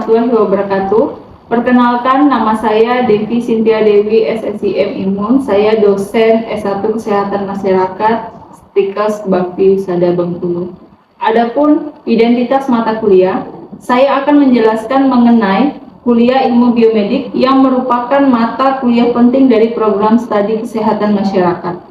warahmatullahi wabarakatuh. Perkenalkan, nama saya Devi Cynthia Dewi, SSIM Imun. Saya dosen S1 Kesehatan Masyarakat Stikes Bakti Husada Bengkulu. Adapun identitas mata kuliah, saya akan menjelaskan mengenai kuliah ilmu biomedik yang merupakan mata kuliah penting dari program studi kesehatan masyarakat.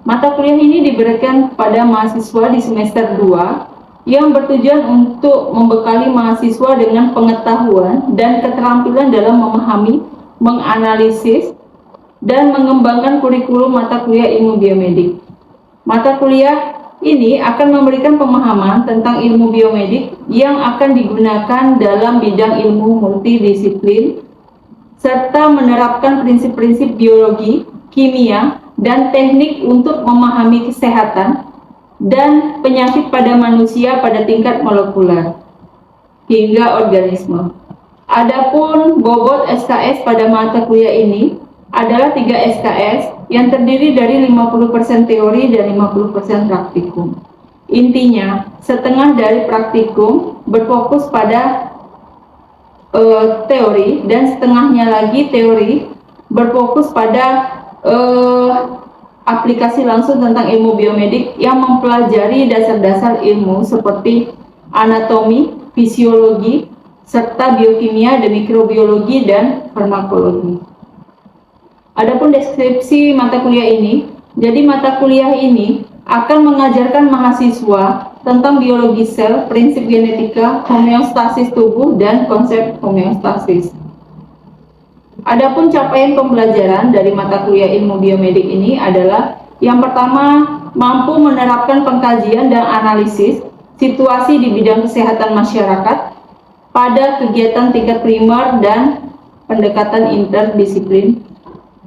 Mata kuliah ini diberikan kepada mahasiswa di semester 2 yang bertujuan untuk membekali mahasiswa dengan pengetahuan dan keterampilan dalam memahami, menganalisis, dan mengembangkan kurikulum mata kuliah ilmu biomedik. Mata kuliah ini akan memberikan pemahaman tentang ilmu biomedik yang akan digunakan dalam bidang ilmu multidisiplin, serta menerapkan prinsip-prinsip biologi, kimia, dan teknik untuk memahami kesehatan dan penyakit pada manusia pada tingkat molekuler hingga organisme. Adapun bobot SKS pada mata kuliah ini adalah 3 SKS yang terdiri dari 50% teori dan 50% praktikum. Intinya, setengah dari praktikum berfokus pada teori dan setengahnya lagi teori berfokus pada aplikasi langsung tentang ilmu biomedik yang mempelajari dasar-dasar ilmu seperti anatomi, fisiologi, serta biokimia dan mikrobiologi dan farmakologi. Adapun deskripsi mata kuliah ini, jadi mata kuliah ini akan mengajarkan mahasiswa tentang biologi sel, prinsip genetika, homeostasis tubuh, dan konsep homeostasis. Adapun capaian pembelajaran dari mata kuliah ilmu biomedik ini adalah yang pertama, mampu menerapkan pengkajian dan analisis situasi di bidang kesehatan masyarakat pada kegiatan tingkat primer dan pendekatan interdisiplin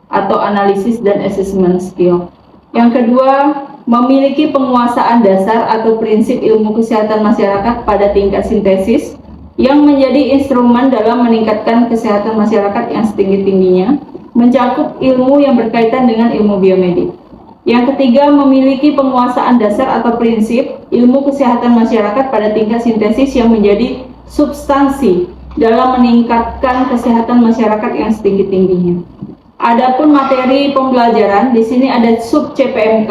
atau analisis dan assessment skill. Yang kedua, memiliki penguasaan dasar atau prinsip ilmu kesehatan masyarakat pada tingkat sintesis yang menjadi instrumen dalam meningkatkan kesehatan masyarakat yang setinggi-tingginya, mencakup ilmu yang berkaitan dengan ilmu biomedik. Yang ketiga, memiliki penguasaan dasar atau prinsip ilmu kesehatan masyarakat pada tingkat sintesis yang menjadi substansi dalam meningkatkan kesehatan masyarakat yang setinggi-tingginya. Adapun materi pembelajaran, di sini ada sub CPMK,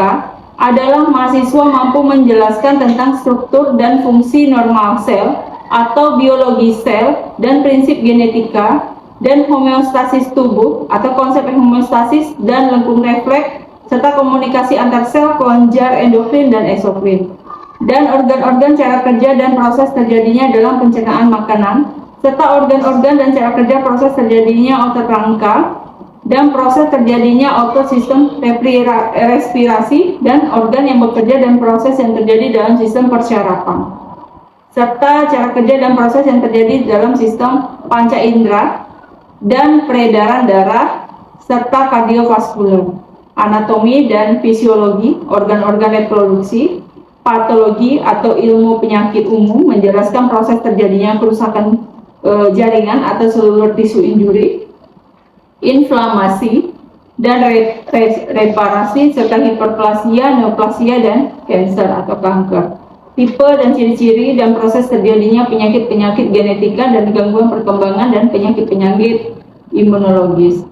adalah mahasiswa mampu menjelaskan tentang struktur dan fungsi normal sel atau biologi sel dan prinsip genetika dan homeostasis tubuh atau konsep homeostasis dan lengkung refleks serta komunikasi antar sel, kelenjar, endokrin, dan eksokrin, dan organ-organ, cara kerja dan proses terjadinya dalam pencernaan makanan, serta organ-organ dan cara kerja proses terjadinya otot rangka dan proses terjadinya otot sistem respirasi dan organ yang bekerja dan proses yang terjadi dalam sistem persyarapan, serta cara kerja dan proses yang terjadi dalam sistem panca indera dan peredaran darah, serta kardiovaskular, anatomi dan fisiologi, organ-organ reproduksi, patologi atau ilmu penyakit umum, menjelaskan proses terjadinya kerusakan jaringan atau seluler tisu injuri, inflamasi, dan reparasi, serta hiperplasia, neoplasia, dan kanker atau kanker. Tipe dan ciri-ciri dan proses terjadinya penyakit-penyakit genetika dan gangguan perkembangan dan penyakit-penyakit imunologis,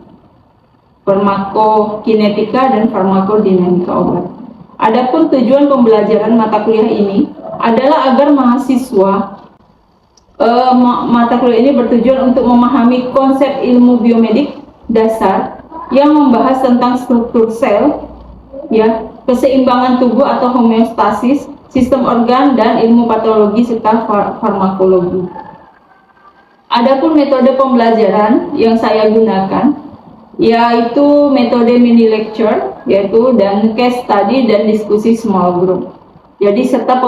farmakokinetika dan farmakodinamika obat. Adapun tujuan pembelajaran mata kuliah ini adalah agar mahasiswa mata kuliah ini bertujuan untuk memahami konsep ilmu biomedik dasar yang membahas tentang struktur sel, ya, keseimbangan tubuh atau homeostasis, sistem organ, dan ilmu patologi serta farmakologi. Adapun metode pembelajaran yang saya gunakan yaitu metode mini lecture, yaitu dan case study dan diskusi small group. Jadi serta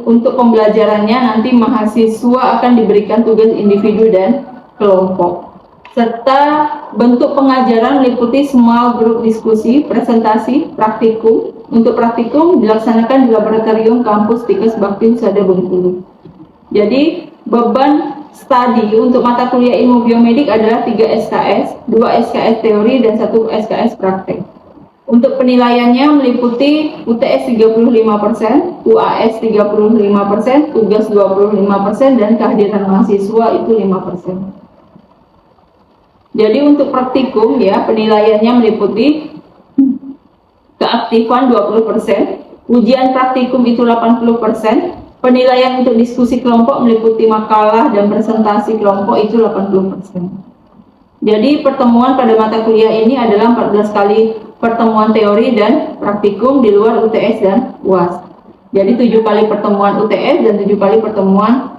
untuk pembelajarannya nanti mahasiswa akan diberikan tugas individu dan kelompok. Serta bentuk pengajaran meliputi small group diskusi, presentasi, praktikum. Untuk praktikum dilaksanakan di laboratorium kampus Stikes Bakti Husada Bengkulu. Jadi beban studi untuk mata kuliah ilmu biomedik adalah 3 SKS, 2 SKS teori dan 1 SKS praktek. Untuk penilaiannya meliputi UTS 35%, UAS 35%, tugas 25%, dan kehadiran mahasiswa itu 5%. Jadi untuk praktikum ya, penilaiannya meliputi keaktifan 20%, ujian praktikum itu 80%, penilaian untuk diskusi kelompok meliputi makalah dan presentasi kelompok itu 80%. Jadi pertemuan pada mata kuliah ini adalah 14 kali pertemuan teori dan praktikum di luar UTS dan UAS. Jadi 7 kali pertemuan UTS dan 7 kali pertemuan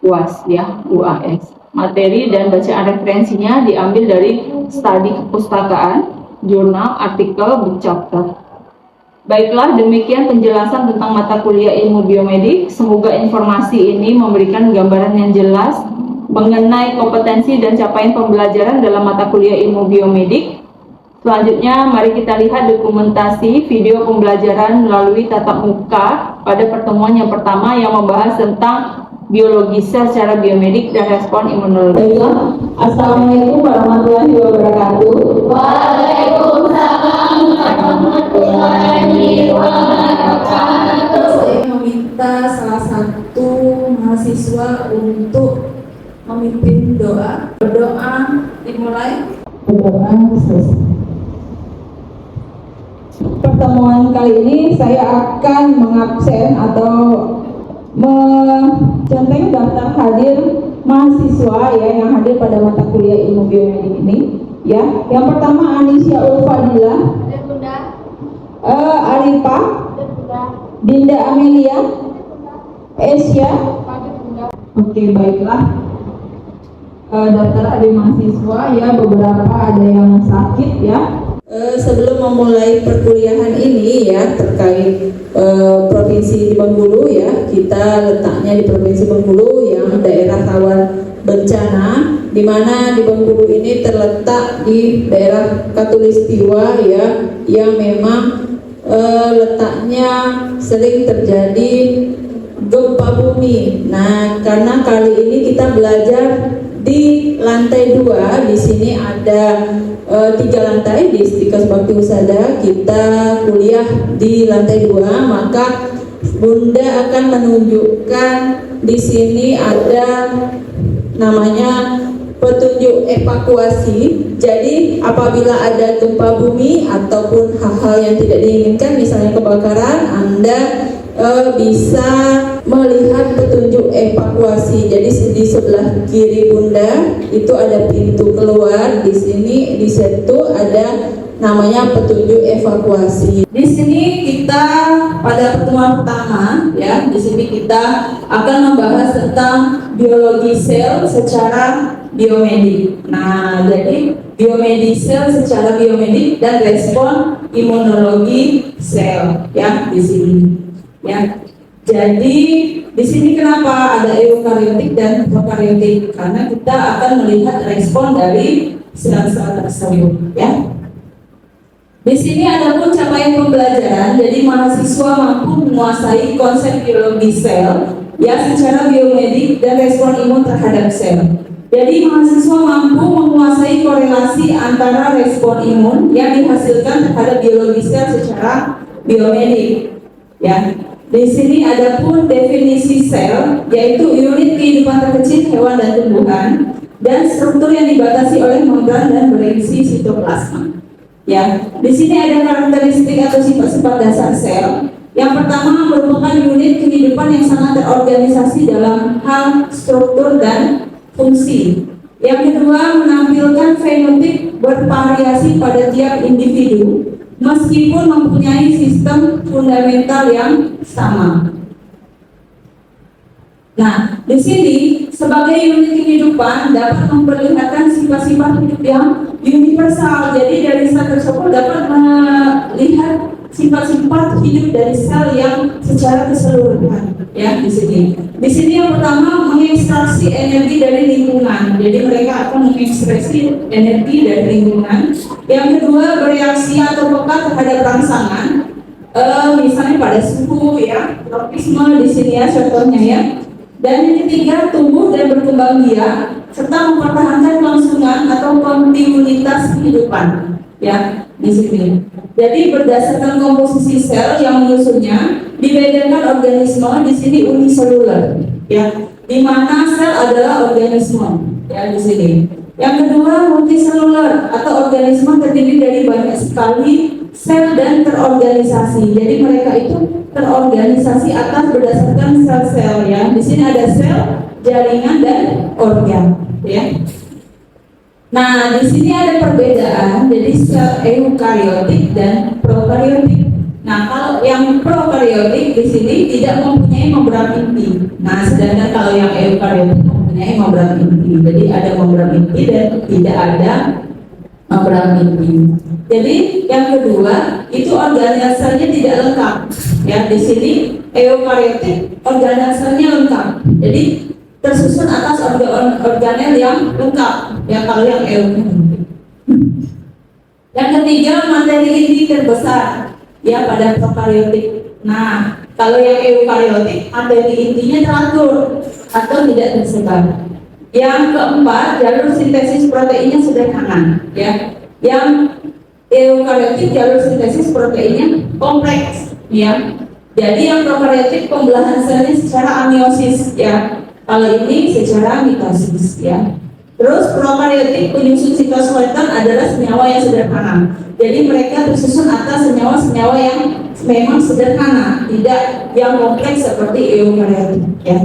UAS ya, UAS. Materi dan bacaan referensinya diambil dari studi kepustakaan, jurnal, artikel, book chapter. Baiklah, demikian penjelasan tentang mata kuliah ilmu biomedik. Semoga informasi ini memberikan gambaran yang jelas mengenai kompetensi dan capaian pembelajaran dalam mata kuliah ilmu biomedik. Selanjutnya, mari kita lihat dokumentasi video pembelajaran melalui tatap muka pada pertemuan yang pertama yang membahas tentang biologi sel secara biomedik dan respon imunologi. Assalamualaikum warahmatullahi wabarakatuh. Waalaikumsalam warahmatullahi wabarakatuh. Saya meminta salah satu mahasiswa untuk memimpin doa. Berdoa dimulai. Berdoa selesai. Pertemuan kali ini saya akan mengabsen atau mencontohkan daftar hadir mahasiswa ya yang hadir pada mata kuliah ilmu biomedik ini ya. Yang pertama Anisya Ulfadila, Arifah, Dinda Amelia, Esya. Oke, baiklah. Daftar hadir mahasiswa ya, beberapa ada yang sakit ya. Sebelum memulai perkuliahan ini ya terkait provinsi di Bengkulu ya, kita letaknya di provinsi Bengkulu yang daerah rawan bencana, di mana di Bengkulu ini terletak di daerah Katulistiwa ya, yang memang letaknya sering terjadi gempa bumi. Nah, karena kali ini kita belajar di lantai 2, di sini ada 3 lantai di Istikos Bakti Husada. Kita kuliah di lantai 2, maka Bunda akan menunjukkan di sini ada namanya petunjuk evakuasi. Jadi apabila ada gempa bumi ataupun hal-hal yang tidak diinginkan, misalnya kebakaran, Anda bisa melihat petunjuk evakuasi. Jadi di sebelah kiri Bunda itu ada pintu keluar. Di sini di situ ada namanya petunjuk evakuasi. Di sini kita pada pertemuan pertama ya, di sini kita akan membahas tentang biologi sel secara biomedik. Nah, jadi biologi sel secara biomedik dan respon imunologi sel ya di sini. Ya, jadi di sini kenapa ada eukariotik dan prokariotik? Karena kita akan melihat respon dari sel-sel tersebut. Ya, di sini ada pun capaian pembelajaran. Jadi mahasiswa mampu menguasai konsep biologi sel, ya secara biomedik dan respon imun terhadap sel. Jadi mahasiswa mampu menguasai korelasi antara respon imun yang dihasilkan terhadap biologi sel secara biomedik. Ya. Di sini ada pun definisi sel, yaitu unit kehidupan terkecil hewan dan tumbuhan, dan struktur yang dibatasi oleh membran dan berisi sitoplasma. Ya, di sini ada karakteristik atau sifat-sifat dasar sel. Yang pertama merupakan unit kehidupan yang sangat terorganisasi dalam hal struktur dan fungsi. Yang kedua menampilkan fenotip bervariasi pada tiap individu, meskipun mempunyai sistem fundamental yang sama. Nah, di sini sebagai unit kehidupan dapat memperlihatkan sifat-sifat hidup yang universal. Jadi dari sel tersebut dapat melihat sifat-sifat hidup dari sel yang secara keseluruhan. Ya, di sini. Di sini yang pertama mengekstraksi energi dari lingkungan. Jadi mereka akan mengekstraksi energi dari lingkungan. Yang kedua bereaksi atau peka terhadap rangsangan. Misalnya pada suhu ya, tropisme di sini ya contohnya ya. Dan yang ketiga tumbuh dan berkembang biak serta mempertahankan kelangsungan atau kontinuitas kehidupan. ya di sini. Jadi berdasarkan komposisi sel yang menyusunnya dibedakan organisme di sini uniseluler, ya, di mana sel adalah organisme, ya di sini. Yang kedua multiseluler atau organisme terdiri dari banyak sekali sel dan terorganisasi. Jadi mereka itu terorganisasi atas berdasarkan sel-sel, ya. Di sini ada sel, jaringan dan organ, ya. Nah, di sini ada perbedaan, jadi sel eukariotik dan prokariotik. Nah, kalau yang prokariotik di sini tidak mempunyai membran inti. Nah, sedangkan kalau yang eukariotik mempunyai membran inti. Jadi ada membran inti dan tidak ada membran inti. Jadi yang kedua itu organel selnya tidak lengkap. Ya, di sini eukariotik organel selnya lengkap. Jadi tersusun atas organel yang lengkap, ya, kalau yang eukariotik. Yang ketiga materi inti terbesar, ya, pada prokariotik. Nah, kalau yang eukariotik materi intinya teratur atau tidak tersebar. Yang keempat jalur sintesis proteinnya sederhana, ya. Yang eukariotik jalur sintesis proteinnya kompleks, ya. Jadi yang prokariotik pembelahan selnya secara meiosis, ya. Kalau ini secara mitosis, ya. Terus prokariotik penyusun sitoskeleton adalah senyawa yang sederhana. Jadi mereka tersusun atas senyawa-senyawa yang memang sederhana, tidak yang kompleks seperti eukariotik, ya.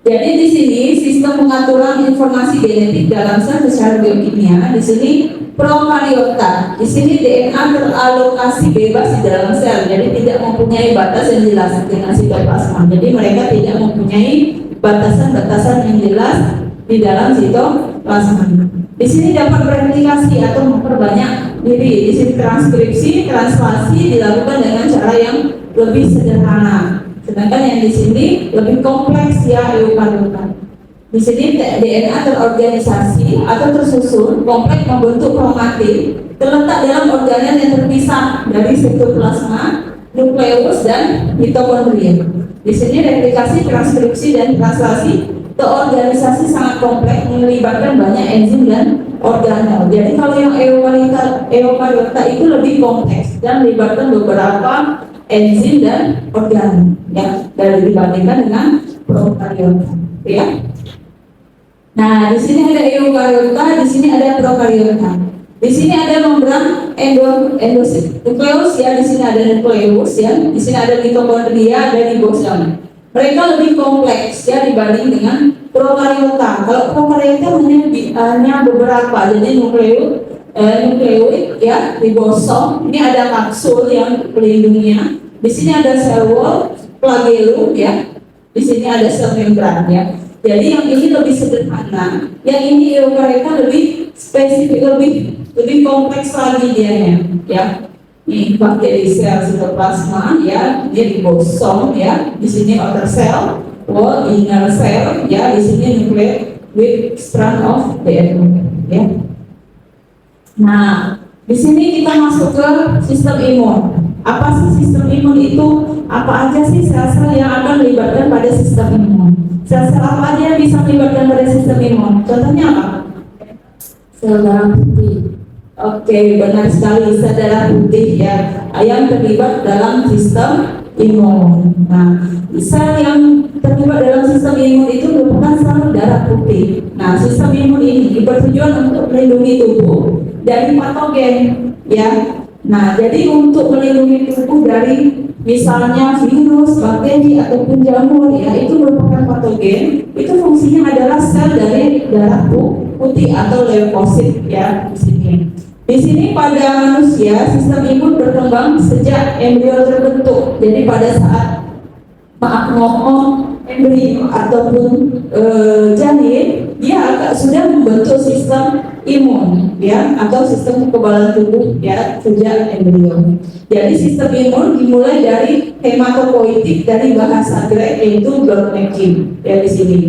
Jadi di sini sistem pengaturan informasi genetik dalam sel secara biokimia. Di sini prokariota. Di sini DNA teralokasi bebas di dalam sel. Jadi tidak mempunyai batas yang jelas dengan sitoplasma. Jadi mereka tidak mempunyai batasan-batasan yang jelas di dalam sitoplasma. Di sini dapat bereplikasi atau memperbanyak diri. Di sini transkripsi, translasi dilakukan dengan cara yang lebih sederhana. Sedangkan yang di sini lebih kompleks, ya, eukariota. Di sini DNA terorganisasi atau tersusun kompleks membentuk kromatin terletak dalam organel yang terpisah dari sitoplasma, nukleus dan mitokondria. Di sini replikasi, transkripsi dan translasi terorganisasi sangat kompleks melibatkan banyak enzim dan organel. Jadi kalau yang eukariota itu lebih kompleks dan melibatkan beberapa enzim dan organ, ya, dari dibandingkan dengan prokaryota, ya. Nah, di sini ada eukariota, di sini ada prokaryota. Di sini ada membran endosit nukleus, ya, di sini ada nukleus, ya. Di sini ada mitokondria dan ribosom. Mereka lebih kompleks, ya, dibanding dengan prokaryota. Kalau prokaryota hanya beberapa, jadi nukleoid, ya, ribosom. Ini ada kapsul yang pelindungnya. Di sini ada sel wall, flagellum, ya. Di sini ada sel membran, ya. Jadi yang ini lebih sederhana, yang ini eukariota lebih spesifik, lebih kompleks lagi dianya, ya. Ini bakteri sel sitoplasma, ya. Dia ribosom, ya. Di sini outer cell wall, inner cell, ya. Di sini nucleus with strand of DNA, ya. Nah, di sini kita masuk ke sistem imun. Apa sih sistem imun itu? Apa aja sih sel-sel yang akan melibatkan pada sistem imun? Sel-sel apa aja yang bisa melibatkan pada sistem imun? Contohnya apa? Sel darah putih. Oke, benar sekali, sel darah putih, ya, yang terlibat dalam sistem imun. Nah, sel yang terlibat dalam sistem imun itu merupakan sel darah putih. Nah, sistem imun ini bertujuan untuk melindungi tubuh dari patogen, ya. Nah, jadi untuk melindungi tubuh dari misalnya virus, bakteri ataupun jamur, ya, itu merupakan patogen. Itu fungsinya adalah sel dari darah putih atau leukosit, ya, di sini. Di sini pada manusia sistem imun berkembang sejak embrio terbentuk. Jadi pada saat embrio ataupun janin, dia sudah membentuk sistem imun, ya, atau sistem kekebalan tubuh, ya, sejak embrio. Jadi sistem imun dimulai dari hematopoietik dari bahasa Grek yaitu blood making, ya, di sini.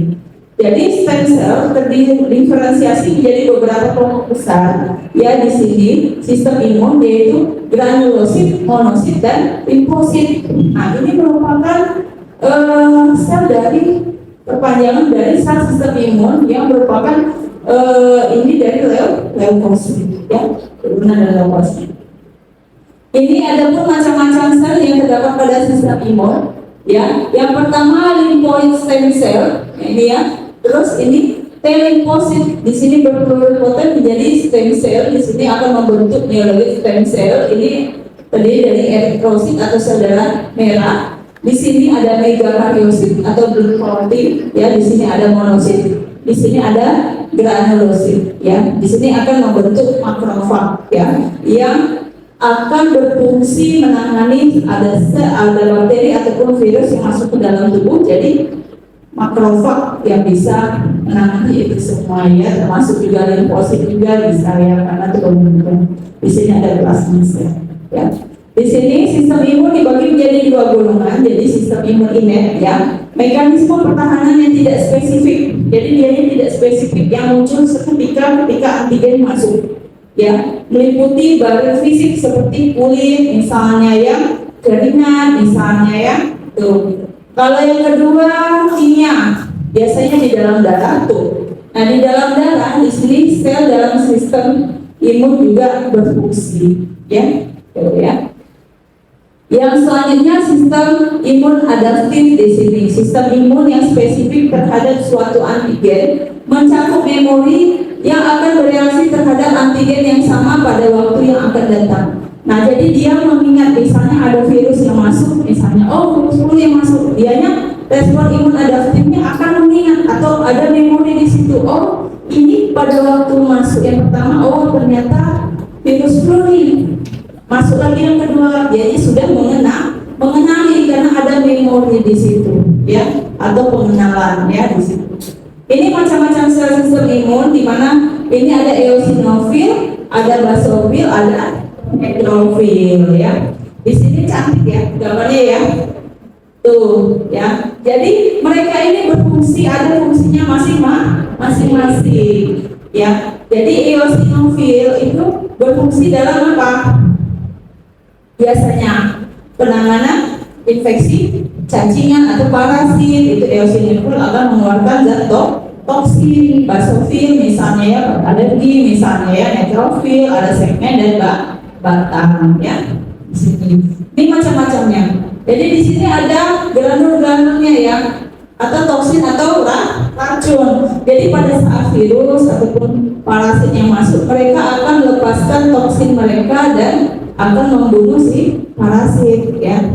Jadi stem cell terdiferensiasi menjadi beberapa kelompok besar, ya, di sini sistem imun yaitu granulosit, monosit dan limfosit. Nah, ini merupakan sel dari perpanjangan dari sel sistem imun yang merupakan ini dari leukosit, ya, turunan dari leukosit. Ini ada pun macam-macam sel yang terdapat pada sistem imun, ya. Yang pertama lymphoid stem cell, ini ya. Terus ini T limfosit, di sini berpluripotent menjadi stem cell, di sini akan membentuk neoloid stem cell. Ini terdiri dari eritrosit atau sel darah merah. Di sini ada megakaryosit atau blood clotting, ya. Di sini ada monosit, di sini ada granulosit, ya. Di sini akan membentuk makrofag, ya, yang akan berfungsi menangani ada bakteri ataupun virus yang masuk ke dalam tubuh. Jadi makrofag yang bisa menangani itu semua, ya, termasuk juga limfosit juga bisa, ya, karena itu kemudian di sini ada plasma sel, ya. Di sini sistem imun dibagi menjadi dua golongan, jadi sistem imun innate, ya, mekanisme pertahanan yang tidak spesifik. Jadi dia tidak spesifik, yang muncul ketika antigen masuk, ya, meliputi barrier fisik seperti kulit, misalnya, ya, keringat, misalnya, ya, tuh. Kalau yang kedua kimia, biasanya di dalam darah tuh. Nah, di dalam darah di sini sel dalam sistem imun juga berfungsi, ya, tuh, ya. Yang selanjutnya sistem imun adaptif di sini. Sistem imun yang spesifik terhadap suatu antigen mencakup memori yang akan bereaksi terhadap antigen yang sama pada waktu yang akan datang. Nah, jadi dia mengingat misalnya ada virus yang masuk, misalnya virus flu yang masuk, dianya respon imun adaptifnya akan mengingat atau ada memori di situ. Ini pada waktu masuk yang pertama, ternyata virus flu nih. Masuk lagi yang kedua, dia sudah mengenali karena ada memori di situ, ya, atau pengenalan, ya, di situ. Ini macam-macam sel sistem imun, di mana ini ada eosinofil, ada basofil, ada neutrofil, ya. Di sini cantik, ya, gambarnya, ya. Tuh, ya. Jadi mereka ini berfungsi, ada fungsinya masing-masing, ya. Jadi eosinofil itu berfungsi dalam apa? Biasanya penanganan infeksi, cacingan atau parasit. Itu eosinofil akan mengeluarkan zat toksin. Basofil misalnya, ya, alergi, misalnya, ya, neutrofil ada segmen dan batang, ya. Di sini ini macam-macamnya. Jadi di sini ada granul-granulnya, ya, atau toksin atau racun. Jadi pada saat virus ataupun parasit yang masuk, mereka akan melepaskan toksin mereka dan akan membunuh si parasit, ya.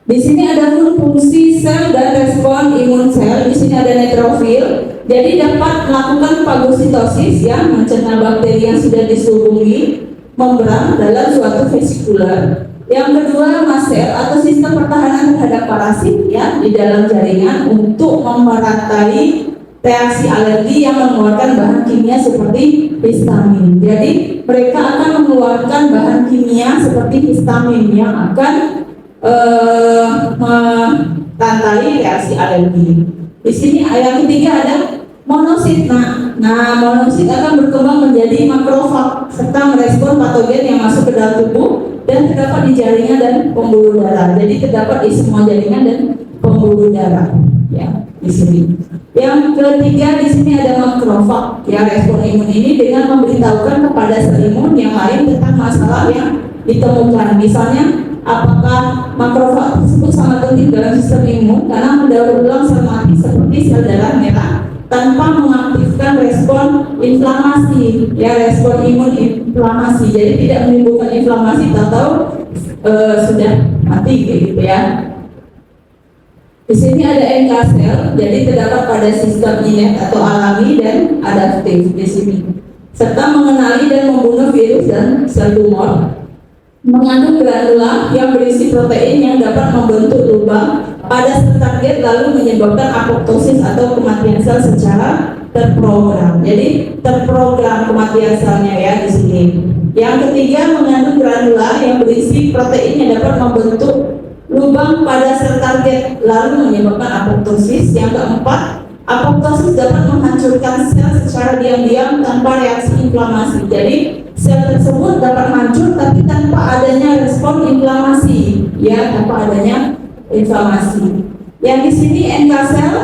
Di sini ada fungsi sel dan respon imun sel. Di sini ada neutrofil, jadi dapat melakukan fagositosis, ya, mencerna bakteri yang sudah diselubungi membran dalam suatu vesikular. Yang kedua, mast cell atau sistem pertahanan terhadap parasit, ya, di dalam jaringan untuk memeratai reaksi alergi yang mengeluarkan bahan kimia seperti histamin. Jadi mereka akan mengeluarkan bahan kimia seperti histamin yang akan merantai reaksi alergi. Di sini yang ketiga ada monosit. Nah, monosit akan berkembang menjadi makrofag serta merespon patogen yang masuk ke dalam tubuh dan terdapat di jaringan dan pembuluh darah. Jadi terdapat di semua jaringan dan pembuluh darah, ya, di sini. Yang ketiga di sini ada makrofag, ya, respon imun ini dengan memberitahukan kepada sel imun yang lain tentang masalah yang ditemukan. Misalnya, apakah makrofag tersebut sangat penting dalam sistem imun karena mendaur ulang sel mati seperti sel darah merah tanpa mengaktifkan respon inflamasi, ya, respon imun inflamasi. Jadi tidak menimbulkan inflamasi atau sudah mati, gitu, ya. Di sini ada NK sel, jadi terdapat pada sistem innate atau alami dan adaptif di sini, serta mengenali dan membunuh virus dan sel tumor. Mengandung granula yang berisi protein yang dapat membentuk lubang pada sel target lalu menyebabkan apoptosis atau kematian sel secara terprogram. Jadi terprogram kematian selnya, ya, di sini. Yang ketiga, mengandung granula yang berisi protein yang dapat membentuk lubang pada sel target lalu menyebabkan apoptosis. Yang keempat, apoptosis dapat menghancurkan sel secara diam-diam tanpa reaksi inflamasi. Jadi sel tersebut dapat hancur tapi tanpa adanya respon inflamasi, ya, tanpa adanya inflamasi. Yang di sini NK sel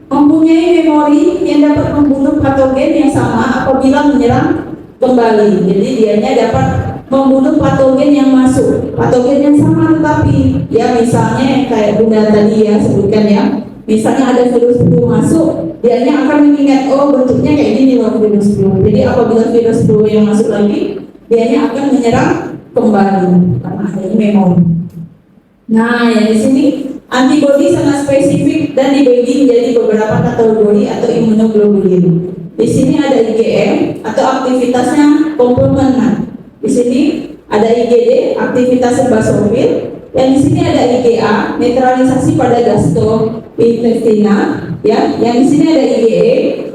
mempunyai memori yang dapat membunuh patogen yang sama apabila menyerang kembali. Jadi dianya dapat membunuh patogen yang masuk, patogen yang sama, tetapi ya misalnya yang kayak Bunda tadi ya sebutkan ya, misalnya ada virus flu masuk, dianya akan mengingat, oh bentuknya kayak gini loh virus flu. Jadi apabila virus flu yang masuk lagi, dianya akan menyerang kembali karena adanya memori. Nah, yang di sini antibodi sangat spesifik dan dibagi menjadi beberapa kategori atau imunoglobulin. Di sini ada IgM atau aktivitasnya komplemen. Di sini ada IgD, aktivitasnya basofil. Yang di sini ada IgA, netralisasi pada gastrointestina. Ya, yang di sini ada IgE,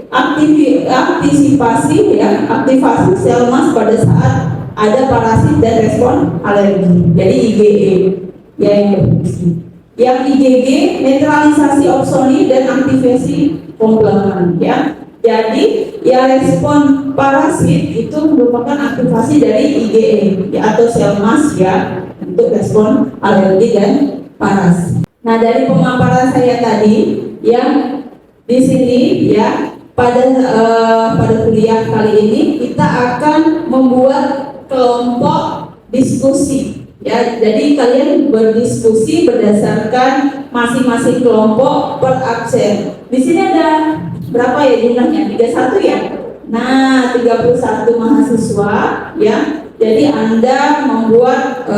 aktivasi ya, aktivasi sel mas pada saat ada parasit dan respon alergi. Jadi IgE yang berfungsi. Yang IgG netralisasi opsoni dan aktivasi komplemen ya. Jadi ya respon parasit itu merupakan aktivasi dari IgE ya, atau sel mas ya untuk respon alergi dan paras. Nah, dari pemaparan saya tadi yang di sini ya pada kuliah kali ini kita akan membuat kelompok diskusi. Ya, jadi kalian berdiskusi berdasarkan masing-masing kelompok per absen. Di sini ada berapa ya jumlahnya? 31 ya? Nah, 31 mahasiswa ya. Jadi Anda membuat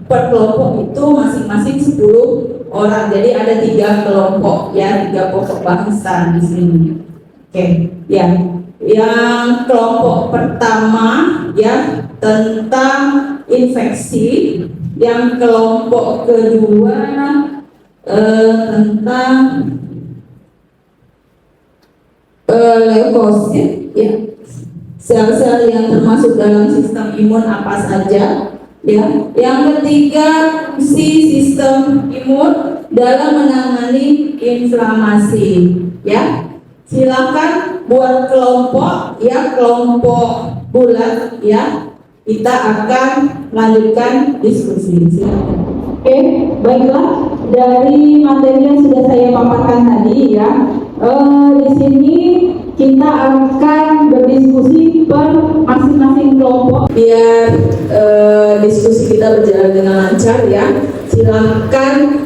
per kelompok itu masing-masing 10 orang. Jadi ada 3 kelompok ya, 3 pokok bahasan di sini. Oke, ya. Yang kelompok pertama ya tentang infeksi, yang kelompok kedua tentang leukosit ya, sel-sel yang termasuk dalam sistem imun apa saja ya. Yang ketiga sistem imun dalam menangani inflamasi ya. Silakan buat kelompok ya, kelompok bulat ya. Kita akan lanjutkan diskusi. Silakan. Oke, baiklah, dari materi yang sudah saya paparkan tadi ya, di sini kita akan berdiskusi per masing-masing kelompok biar diskusi kita berjalan dengan lancar ya. Silakan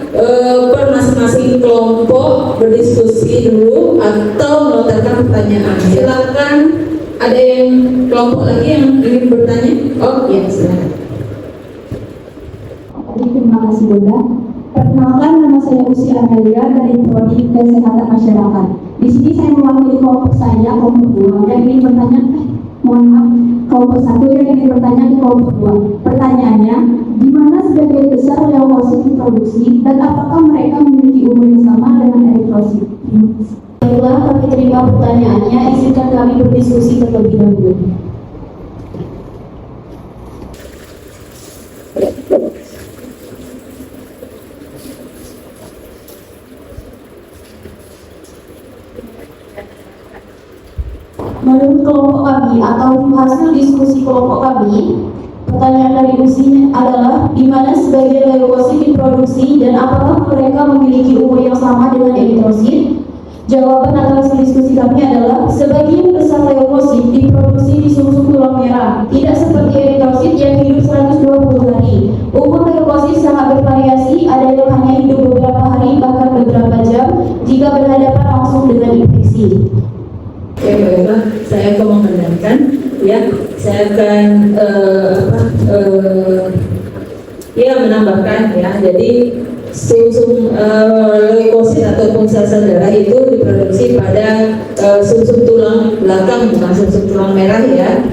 per masing-masing kelompok berdiskusi dulu atau melontarkan pertanyaan. Silakan, ada yang kelompok lagi yang ingin bertanya? Oh iya, silakan. Terima kasih Bunda. Perkenalkan, nama saya Usi Amelia dari Prodi Kesehatan Masyarakat. Di sini saya mewakili kelompok saya, kelompok 2 yang ingin bertanya. Mohon maaf, kelompok 1 yang ingin bertanya ke kelompok 2. Pertanyaannya, di mana sebagian besar leukosit diproduksi dan apakah mereka memiliki umur yang sama dengan eritrosit? Baiklah, kami terima pertanyaannya. Izinkan kami berdiskusi terlebih dahulu. Menurut kelompok kami atau hasil diskusi kelompok kami, pertanyaan dari Usi adalah di mana sebagian leukosit diproduksi dan apakah mereka memiliki umur yang sama dengan eritrosit? Jawaban atau hasil diskusi kami adalah sebagian besar leukosit diproduksi di sumsum tulang merah, tidak seperti eritrosit yang hidup 120 hari. Umur leukosit sangat bervariasi, ada yang hanya hidup beberapa hari bahkan beberapa jam jika berhadapan langsung dengan infeksi. Oke, baiklah, saya akan mengandalkan ya, saya akan menambahkan ya. Jadi sumsum leukosit ataupun sel-sel darah itu diproduksi pada sumsum tulang belakang, bukan sumsum tulang merah ya.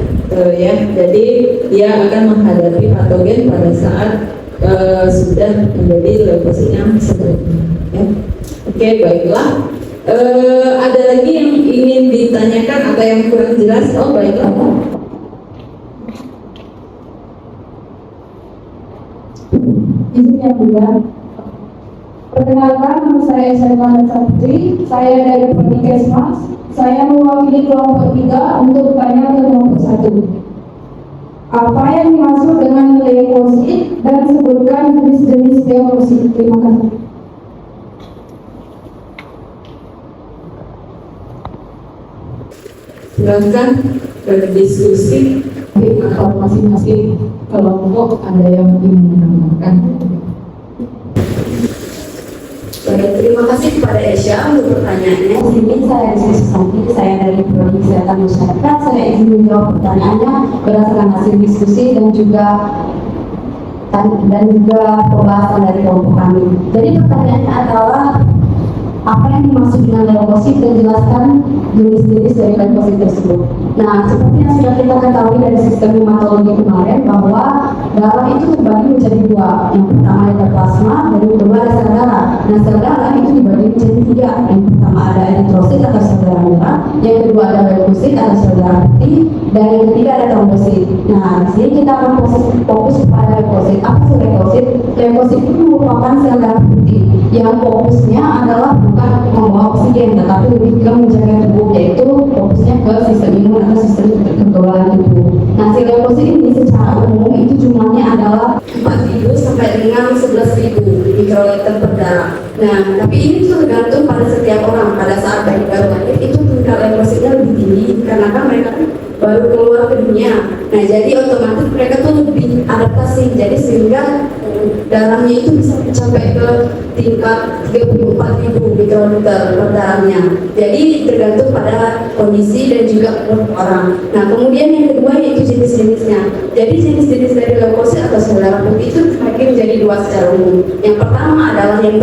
Jadi dia akan menghadapi patogen pada saat sudah menjadi leukosit yang sempurna ya. Oke, baiklah. Ada lagi yang ingin ditanyakan atau yang kurang jelas? Oh, baiklah. Izin yang Bunda. Perkenalkan, nama saya Sarwana Saputri, saya dari Prodi Kesmas. Saya mewakili kelompok 3 untuk bertanya ke kelompok 1. Apa yang dimaksud dengan leukosit dan sebutkan jenis-jenis leukosit? Terima kasih. Silakan berdiskusi. Atau masing-masing kelompok ada yang ingin menambahkan. Baik, terima kasih kepada Esya untuk pertanyaannya. Di sini saya Susanti, saya dari Prodi Kesehatan Masyarakat. Saya ingin menjawab pertanyaannya berdasarkan hasil diskusi dan juga pembahasan dari kelompok kami. Jadi pertanyaannya adalah apa yang dimaksud dengan leukosit dan jelaskan jenis-jenis dari leukosit tersebut. Nah, seperti yang sudah kita ketahui dari sistem hematologi kemarin bahwa darah itu terbagi menjadi dua. Yang pertama ada plasma dan yang kedua ada sel darah. Nah, sel darah itu dibagi menjadi tiga. Yang pertama ada eritrosit atau sel darah merah, yang kedua ada leukosit atau sel darah putih, dan yang ketiga ada trombosit. Nah, di sini kita akan fokus kepada leukosit. Apa sih leukosit? Leukosit itu merupakan sel darah putih yang fokusnya adalah bukan membawa oksigen, tetapi lebih ke menjaga tubuh, yaitu fokusnya ke sistem imun atau sistem kekebalan tubuh. Nah, si leukosit ini secara umum itu jumlahnya adalah 4.000 sampai dengan 11.000 mikroliter per darah. Nah, tapi ini tergantung pada setiap orang. Pada saat bayi baru lahir itu tingkat leukositnya lebih tinggi karena kan mereka baru keluar ke dunia. Nah, jadi otomatis mereka tuh lebih adaptasi. Jadi sehingga darahnya itu bisa mencapai ke tingkat 34.000 mikroliter per darahnya. Jadi tergantung pada kondisi dan juga orang. Nah, kemudian yang kedua yaitu jenis-jenisnya. Jadi jenis-jenis dari leukosit atau sel darah putih itu terbagi menjadi dua secara umum. Yang pertama adalah yang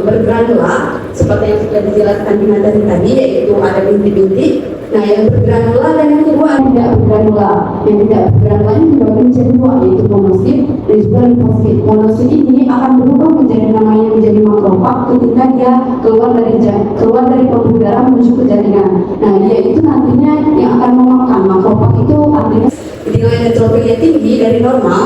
bergranula seperti yang sudah dijelaskan di materi tadi, yaitu ada bintik-bintik. Nah, yang bergranula dan yang kedua tidak bergranula. Yang tidak bergranula ini dibagi menjadi dua, yaitu monosit dan juga limfosit. Monosit ini akan berubah menjadi namanya menjadi makrofag ketika dia keluar dari pembuluh darah menuju ke jaringan. Nah, dia itu nantinya yang akan memakan. Makrofag itu artinya nilai neutrofilnya tinggi dari normal,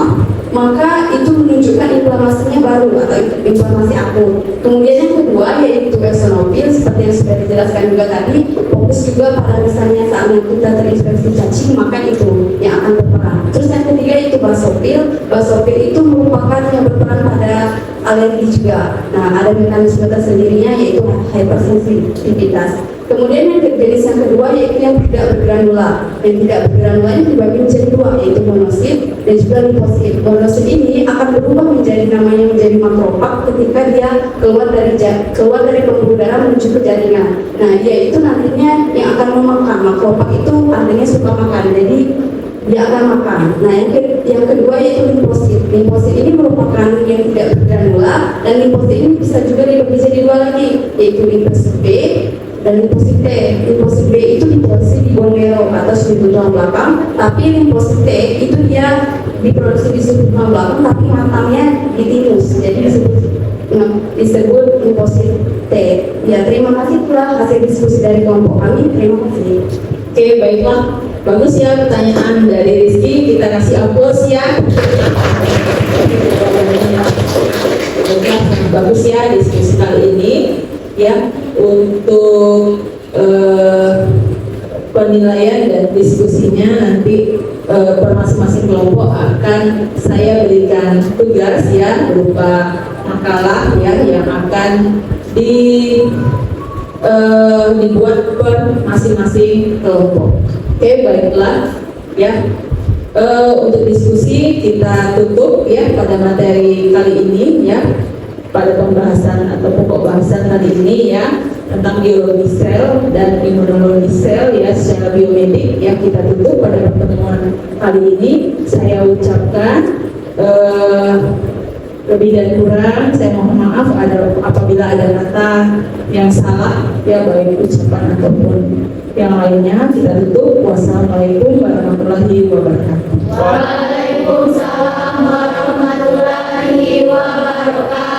maka itu menunjukkan inflamasinya baru atau inflamasi akut. Kemudian yang kedua yaitu eosinofil, seperti yang sudah dijelaskan juga tadi, fokus juga pada misalnya saat kita terinfeksi cacing, maka itu yang akan berperan. Terus yang ketiga itu basofil. Basofil itu merupakan yang berperan pada alergi juga. Nah, ada mekanisme tersendirinya yaitu hypersensitivitas. Kemudian yang jenis yang kedua yaitu yang tidak bergranula. Yang tidak bergranula ini dibagi menjadi dua, yaitu monosit dan juga limfosit. Monosit ini akan berubah menjadi namanya menjadi makrofag ketika dia keluar dari pembuluh darah menuju ke jaringan. Nah, dia itu nantinya yang akan memakan. Makrofag itu artinya suka makan, jadi dia akan makan. Nah, yang kedua yaitu limfosit. Limfosit ini merupakan yang tidak bergranula, dan limfosit ini bisa juga dibagi jadi dua lagi, yaitu limfosit B dan limfosit T. Limfosit B itu diproduksi di bone marrow atau sumber tulang belakang, tapi limfosit T itu dia diproduksi di sumber tulang belakang tapi matangnya di tinus, jadi disebut limfosit T. Ya, terima kasih telah hasil diskusi dari kelompok kami. Terima kasih. Oke, baiklah. Bagus ya pertanyaan dari Rizky. Kita kasih aplaus ya. Bagus ya diskusi kali ini ya. Untuk penilaian dan diskusinya nanti per masing-masing kelompok akan saya berikan tugas ya berupa makalah ya yang akan dibuat per masing-masing kelompok. Oke, baiklah ya. Untuk diskusi kita tutup ya pada materi kali ini ya, pada pembahasan atau pokok bahasan kali ini ya tentang biologi sel dan imunologi sel ya secara biomedik yang kita tutup pada pertemuan kali ini. Saya ucapkan lebih dan kurang saya mohon maaf apabila ada kata yang salah ya, baik ucapan ataupun yang lainnya. Kita tutup. Wassalamualaikum warahmatullahi wabarakatuh. Waalaikumsalam warahmatullahi wabarakatuh.